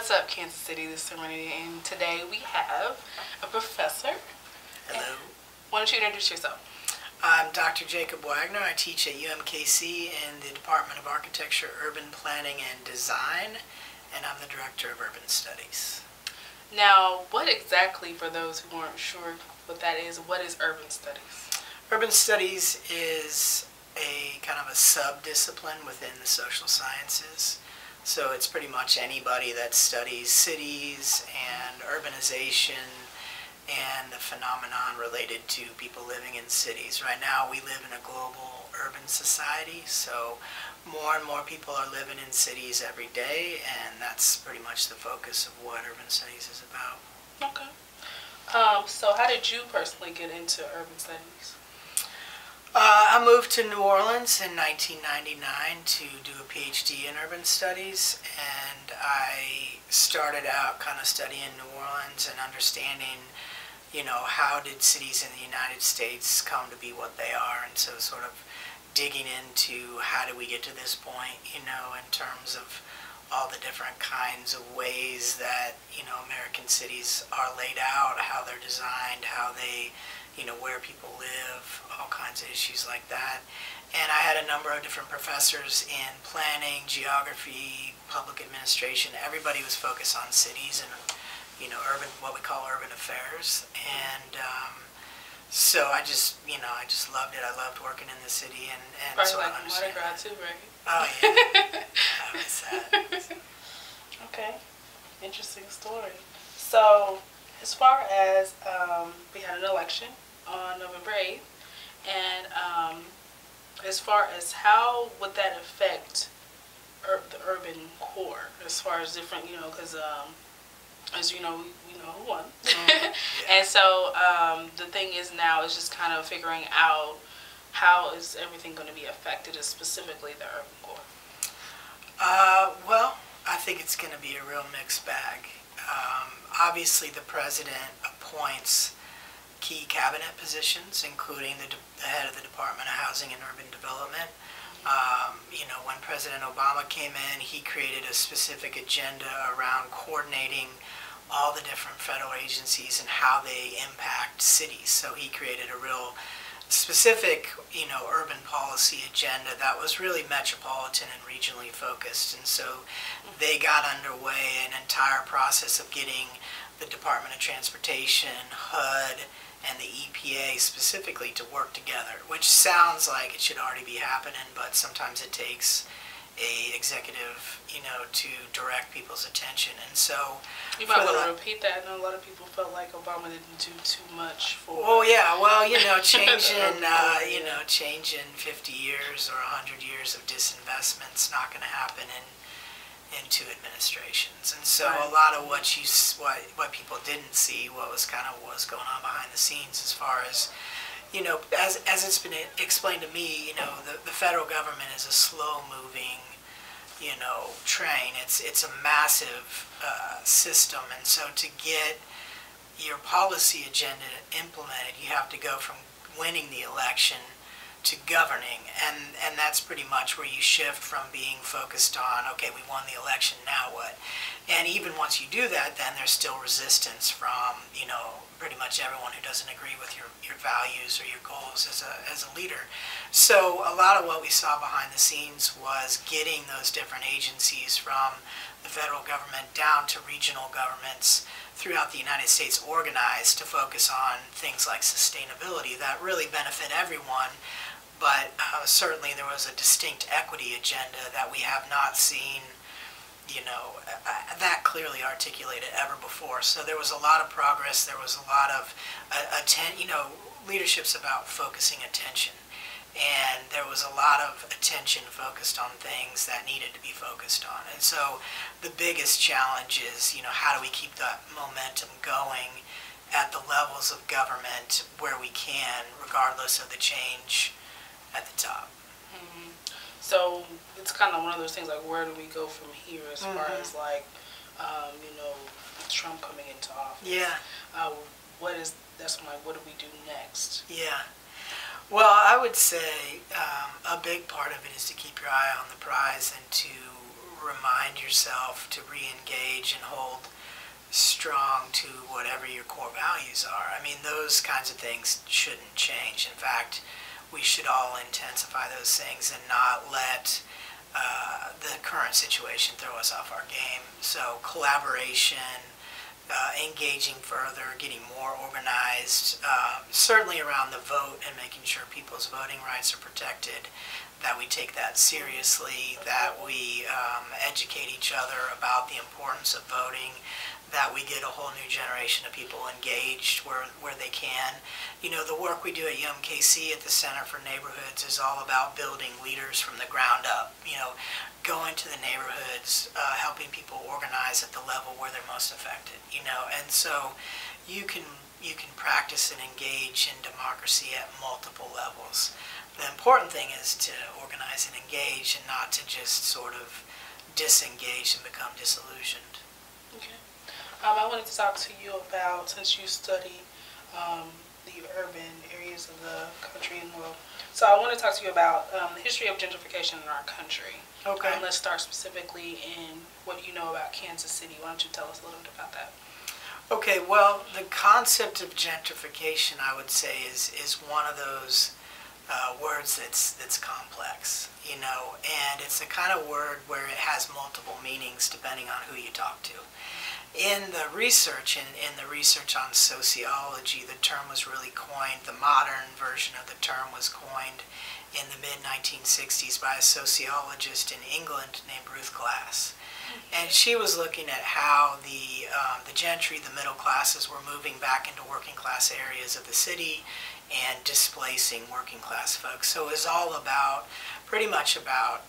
What's up, Kansas City? This is Serenity, and today we have a professor. Hello. Why don't you introduce yourself? I'm Dr. Jacob Wagner. I teach at UMKC in the Department of Architecture, Urban Planning, and Design, and I'm the Director of Urban Studies. Now, what exactly, for those who aren't sure what that is, what is urban studies? Urban Studies is a kind of a sub-discipline within the social sciences. So it's pretty much anybody that studies cities and urbanization and the phenomenon related to people living in cities. Right now we live in a global urban society, so more and more people are living in cities every day, and that's pretty much the focus of what urban studies is about. Okay. So how did you personally get into urban studies? I moved to New Orleans in 1999 to do a PhD in urban studies, and I started out kind of studying New Orleans and understanding, you know, how did cities in the United States come to be what they are, and so sort of digging into how do we get to this point, you know, in terms of all the different kinds of ways that, you know, American cities are laid out, how they're designed, how they, you know, where people live, all kinds of issues like that. And I had a number of different professors in planning, geography, public administration. Everybody was focused on cities and, you know, urban, what we call urban affairs. And so I just, you know, I just loved it. I loved working in the city and Probably sort like of Mardi Gras too, right? Oh, yeah. That was sad. Okay. Interesting story. So, as far as we had an election on November 8th, and as far as how would that affect the urban core, as far as different, you know, because as you know, we know who won. Yeah. And so the thing is now is just kind of figuring out how is everything going to be affected, as specifically the urban core. Well, I think it's going to be a real mixed bag. Obviously, the president appoints key cabinet positions, including the head of the Department of Housing and Urban Development. You know, when President Obama came in, he created a specific agenda around coordinating all the different federal agencies and how they impact cities. So he created a real specific, you know, urban policy agenda that was really metropolitan and regionally focused. And so they got underway an entire process of getting the Department of Transportation, HUD, and the EPA specifically to work together, which sounds like it should already be happening, but sometimes it takes a executive, you know, to direct people's attention. And so you might want to repeat that. I know a lot of people felt like Obama didn't do too much for. Oh yeah, well, you know, changing, you know, changing 50 years or 100 years of disinvestment's not going to happen in 2 administrations. And so a lot of what people didn't see, what was going on behind the scenes, as far as, you know, as it's been explained to me, you know, the federal government is a slow-moving, you know, train. It's a massive system, and so to get your policy agenda implemented, you have to go from winning the election to governing, and that's pretty much where you shift from being focused on, okay, we won the election, now what? And even once you do that, then there's still resistance from, you know, pretty much everyone who doesn't agree with your values or your goals as a leader. So a lot of what we saw behind the scenes was getting those different agencies from the federal government down to regional governments throughout the United States organized to focus on things like sustainability that really benefit everyone. But certainly there was a distinct equity agenda that we have not seen, you know, that clearly articulated ever before. So there was a lot of progress. There was a lot of, you know, leadership's about focusing attention. And there was a lot of attention focused on things that needed to be focused on. And so the biggest challenge is, you know, how do we keep that momentum going at the levels of government where we can, regardless of the change at the top. Mm-hmm. So it's kind of one of those things, like, where do we go from here as far as, like, you know, Trump coming into office? Yeah. What do we do next? Yeah. Well, I would say a big part of it is to keep your eye on the prize and to remind yourself to re-engage and hold strong to whatever your core values are. I mean, those kinds of things shouldn't change. In fact, we should all intensify those things and not let the current situation throw us off our game. So collaboration, engaging further, getting more organized, certainly around the vote and making sure people's voting rights are protected, that we take that seriously, that we educate each other about the importance of voting, that we get a whole new generation of people engaged where they can. You know, the work we do at UMKC at the Center for Neighborhoods is all about building leaders from the ground up, you know, going to the neighborhoods, helping people organize at the level where they're most affected, you know, and so you can practice and engage in democracy at multiple levels. The important thing is to organize and engage and not to just sort of disengage and become disillusioned. Okay. I wanted to talk to you about, since you study the urban areas of the country and world, so I want to talk to you about the history of gentrification in our country. Okay. Let's start specifically in what you know about Kansas City. Why don't you tell us a little bit about that? Okay, well, the concept of gentrification, I would say, is one of those words that's complex, you know, and it's the kind of word where it has multiple meanings depending on who you talk to. In the research, in the research on sociology, the term was really coined, the modern version of the term was coined in the mid-1960s by a sociologist in England named Ruth Glass. And she was looking at how the gentry, the middle classes, were moving back into working class areas of the city and displacing working class folks. So it was all about, pretty much about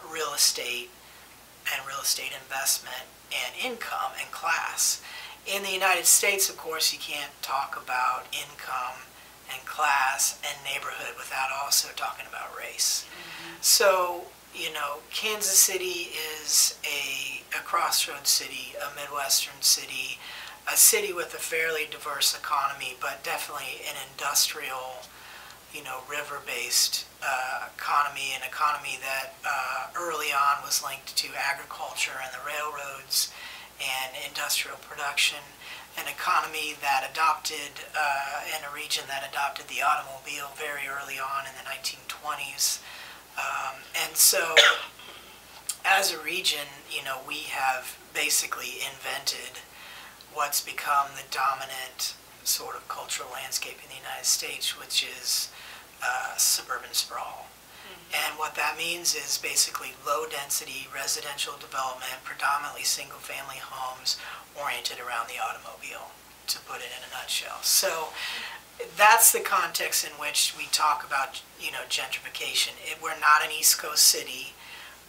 real estate and real estate investment and income and class. In the United States, of course, you can't talk about income and class and neighborhood without also talking about race. Mm-hmm. So, you know, Kansas City is a crossroads city, a Midwestern city, a city with a fairly diverse economy, but definitely an industrial, you know, river-based economy, an economy that early on was linked to agriculture and the railroads and industrial production, an economy that adopted, in a region that adopted the automobile very early on in the 1920s. And so, as a region, you know, we have basically invented what's become the dominant sort of cultural landscape in the United States, which is suburban sprawl. Mm-hmm. And what that means is basically low-density residential development, predominantly single-family homes oriented around the automobile, to put it in a nutshell. So that's the context in which we talk about, you know, gentrification. We're not an East Coast city.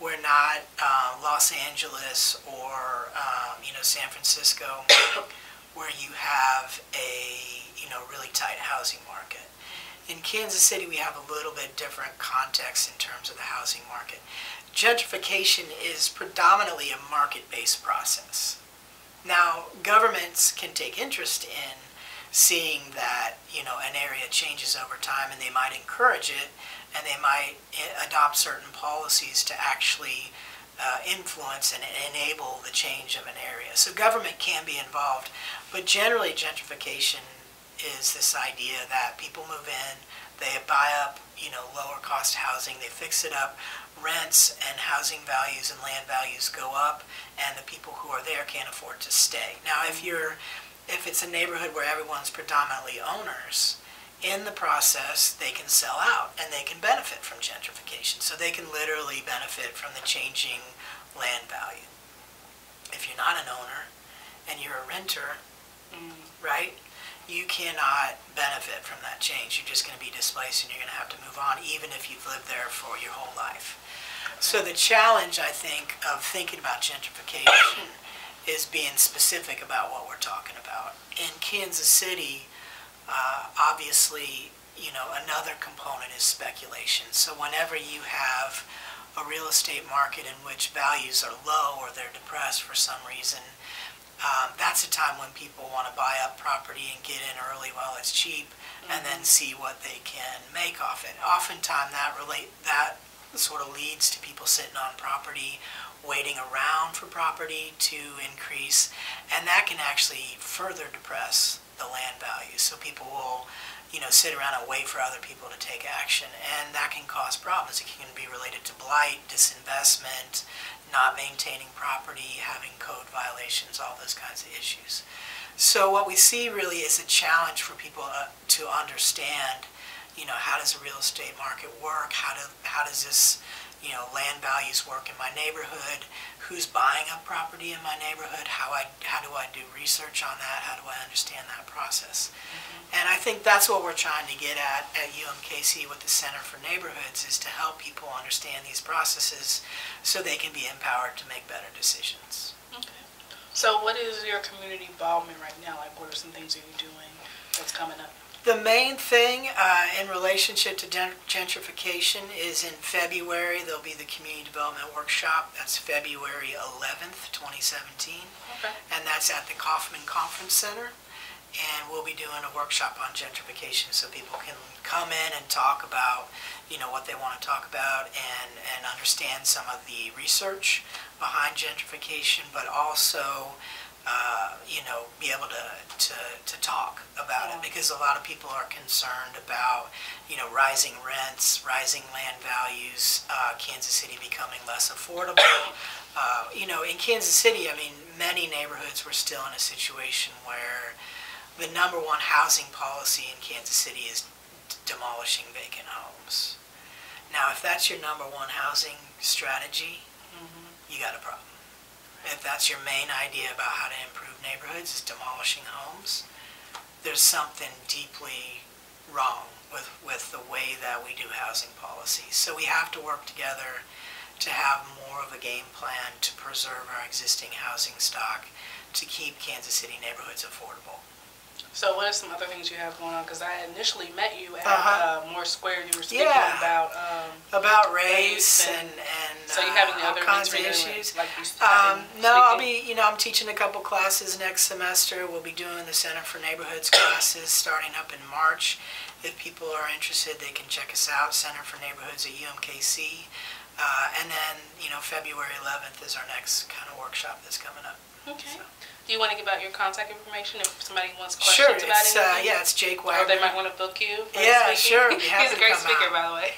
We're not Los Angeles or, you know, San Francisco, where you have a, you know, really tight housing market. In Kansas City, we have a little bit different context in terms of the housing market. Gentrification is predominantly a market-based process. Now, governments can take interest in seeing that, you know, an area changes over time, and they might encourage it, and they might adopt certain policies to actually influence and enable the change of an area. So government can be involved, but generally gentrification is this idea that people move in, they buy up, you know, lower cost housing, they fix it up, rents and housing values and land values go up, and the people who are there can't afford to stay. Now, if it's a neighborhood where everyone's predominantly owners, in the process they can sell out and they can benefit from gentrification. So they can literally benefit from the changing land value. If you're not an owner and you're a renter, right, you cannot benefit from that change. You're just going to be displaced and you're going to have to move on, even if you've lived there for your whole life. So the challenge, I think, of thinking about gentrification is being specific about what we're talking about. In Kansas City, obviously, you know, another component is speculation. So whenever you have a real estate market in which values are low or they're depressed for some reason, that's a time when people want to buy up property and get in early while it's cheap, and then see what they can make off it. Oftentimes that sort of leads to people sitting on property, waiting around for property to increase, and that can actually further depress the land value. So people will, sit around and wait for other people to take action, and that can cause problems. It can be related to blight, disinvestment, not maintaining property, having code violations, all those kinds of issues. So what we see really is a challenge for people to understand, how does the real estate market work? How does this, land values work in my neighborhood? Who's buying up property in my neighborhood? How do I do research on that? How do I understand that process? Mm-hmm. And I think that's what we're trying to get at UMKC with the Center for Neighborhoods, is to help people understand these processes so they can be empowered to make better decisions. Okay. So what is your community involvement right now? Like, what are some things that you're doing that's coming up? The main thing in relationship to gentrification is in February, there'll be the Community Development Workshop. That's February 11th, 2017. Okay. And that's at the Kaufman Conference Center. And we'll be doing a workshop on gentrification so people can come in and talk about, what they want to talk about, and understand some of the research behind gentrification, but also be able to talk about it, because a lot of people are concerned about, rising rents, rising land values, Kansas City becoming less affordable. In Kansas City, many neighborhoods were still in a situation where the #1 housing policy in Kansas City is demolishing vacant homes. Now, if that's your #1 housing strategy, mm-hmm. you got a problem. If that's your main idea about how to improve neighborhoods, is demolishing homes, there's something deeply wrong with the way that we do housing policies. So we have to work together to have more of a game plan to preserve our existing housing stock to keep Kansas City neighborhoods affordable. So what are some other things you have going on? Because I initially met you at Moore Square. You were speaking about race and so you're having the all other kinds of issues. Like I'm teaching a couple classes next semester. We'll be doing the Center for Neighborhoods classes starting up in March. If people are interested, they can check us out, Center for Neighborhoods at UMKC. And then, February 11th is our next kind of workshop that's coming up. Okay. So. Do you want to give out your contact information if somebody wants questions about anything? It's Jake Wagner. Or they might want to book you for sure. He's a great speaker, by the way.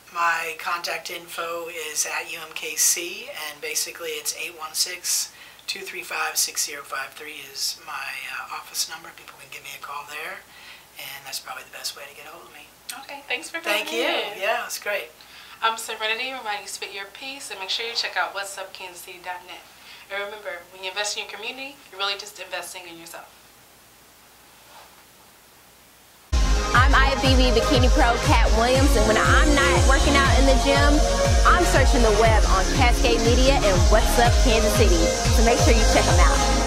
My contact info is at UMKC, and basically it's 816-235-6053 is my office number. People can give me a call there, and that's probably the best way to get a hold of me. Okay, thanks for coming. Thank you. Yeah, it's great. I'm Serenity, reminding you to spit your piece, and make sure you check out whatsupkansascity.net. And remember, when you invest in your community, you're really just investing in yourself. I'm IFBB Bikini Pro Cat Williams, and when I'm not working out in the gym, I'm searching the web on Cascade Media and What's Up Kansas City. So make sure you check them out.